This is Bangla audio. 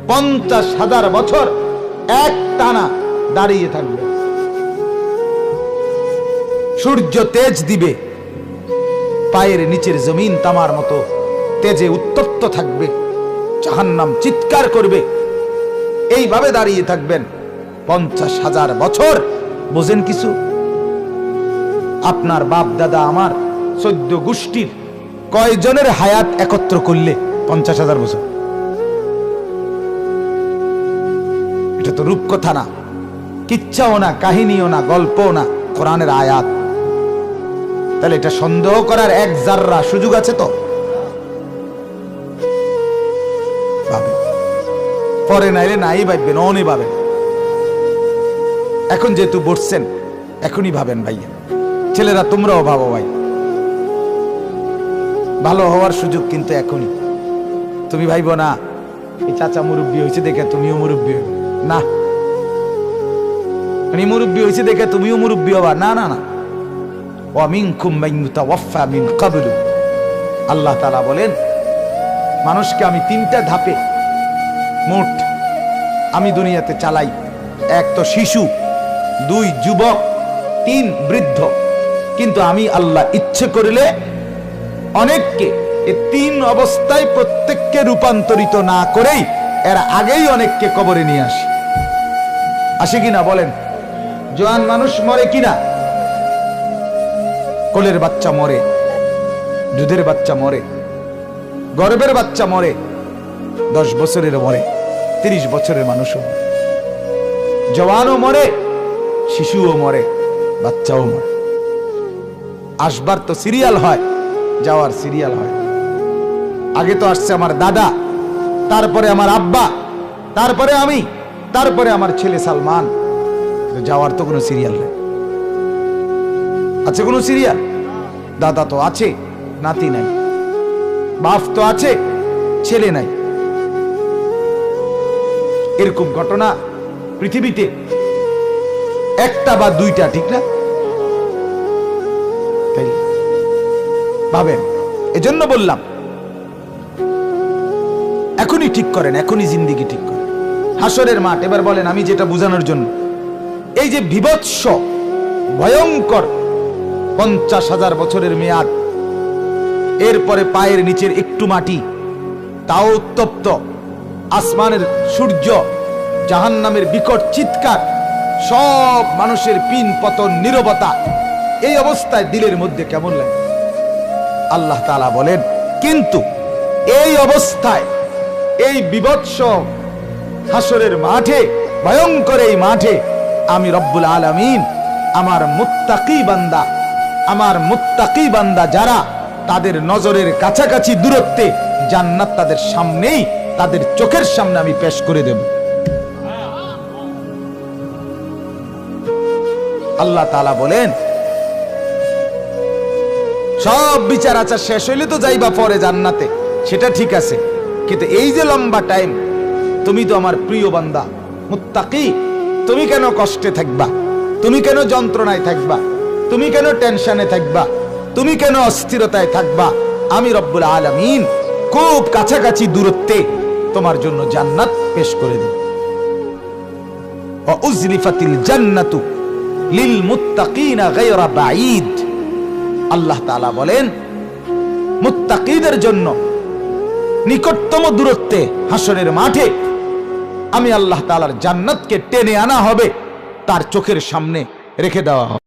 50,000 বছর এক টানা দাঁড়িয়ে থাকবে। সূর্য তেজ দিবে, পায়ের নিচের জমিন তামার মতো তেজে উত্তপ্ত থাকবে, জাহান্নাম চিৎকার করবে। এইভাবে দাঁড়িয়ে থাকবেন 50,000 বছর। বোঝেন কিছু? আপনার বাপ দাদা আমার 14 গোষ্ঠীর কয়জনের হায়াত একত্র করলে 50,000 বছর? এটা তো রূপকথা না, কিচ্ছাও না, কাহিনীও না, গল্পও না, কোরআনের আয়াত। তাহলে এটা সন্দেহ করার এক জাররা সুযোগ আছে? তো পরে নাইলে নাই ভাববেন, অনে ভাবেন। এখন যেহেতু বসছেন এখনই ভাবেন ভাইয়া। ছেলেরা তোমরাও ভাবো ভাই, ভালো হওয়ার সুযোগ কিন্তু এখনই। তুমি ভাইবো না এই চাচা মুরব্বী হয়েছে দেখে তুমিও মুরব্বী হইবে, না। উনি মুরব্বী হয়েছে দেখে তুমিও মুরব্বী হবা, না না না। ওয়া মিনকুম মান ইউতাওয়াফা মিন ক্বাবলু, আল্লাহ তাআলা বলেন মানুষকে আমি 3টা ধাপে মোট আমি দুনিয়াতে চালাই। 1 তো শিশু, 2 যুবক, 3 বৃদ্ধ। কিন্তু আমি আল্লাহ ইচ্ছে করিলে অনেককে এই 3 অবস্থায় প্রত্যেককে রূপান্তরিত না করেই এর আগেই অনেককে কবরে নিয়ে আসি। আসে কিনা বলেন? জোয়ান মানুষ মরে কিনা? কোলের বাচ্চা মরে, দুধের বাচ্চা মরে, গর্ভের বাচ্চা মরে, 10 বছরের মরে, 30 বছরের মানুষও মরে, জওয়ানও মরে, শিশুও মরে, বাচ্চাও মরে। আসবার তো সিরিয়াল হয়, যাওয়ার সিরিয়াল হয়। আগে তো আসছে আমার দাদা, তারপরে আমার আব্বা, তারপরে আমি, তারপরে আমার ছেলে সালমান। যাওয়ার তো কোনো সিরিয়াল নেই। আছে কোনো সিরিয়াল? দাদা তো আছে, নাতি নাই। বাপ তো আছে, ছেলে নাই। এরকম ঘটনা পৃথিবীতে 1টা বা 2টা, ঠিক না? তাই ভাবেন। এজন্য বললাম এখনই ঠিক করেন, এখনই জিন্দেগি ঠিক করেন। হাসরের মাঠ। এবার বলেন আমি যেটা বোঝানোর জন্য, এই যে বিভৎস ভয়ঙ্কর 50,000 বছরের মেয়াদ, এরপরে পায়ের নিচের একটু মাটি তাও উত্তপ্ত, আসমানের সূর্য, জাহান্নামের বিকট চিৎকার, সব মানুষের পিন পতন, নীরবতা। এই অবস্থায় দিলের মধ্যে কেমন লাগে? আল্লাহ তাআলা বলেন কিন্তু এই অবস্থায়, এই বিভৎস হাসরের মাঠে, ভয়ঙ্কর এই মাঠে আমি রব্বুল আলামিন আমার মুত্তাকি বান্দা যারা, তাদের নজরের কাছাকাছি দূরত্বে জান্নাত তাদের সামনেই, তাদের চোখের সামনে আমি পেশ করে দেব। আল্লাহ তাআলা বলেন সব বিচার আচার শেষ হইলে তো যাইবা পরে জান্নাতে, সেটা ঠিক আছে, কিন্তু এই যে লম্বা টাইম, তুমি তো আমার প্রিয় বান্দা মুত্তাকি, তুমি কেন কষ্টে থাকবা? তুমি কেন যন্ত্রণায় থাকবা? তুমি কেন টেনশনে থাকবা? তুমি কেন অস্থিরতায় থাকবা? আমি রব্বুল আলামিন খুব কাছাকাছি দূরত্বে তোমার জন্য জান্নাত পেশ করে দেব। ওয়া উজলিফাতিল জান্নাতু লিল মুত্তাকিনা গায়রা বাঈদ। আল্লাহ তাআলা বলেন মুত্তাকিদের জন্য নিকটতম দূরত্বে হাসরের মাঠে আমি আল্লাহ তাআলার জান্নাতকে টেনে আনা হবে, তার চোখের সামনে রেখে দেওয়া হবে।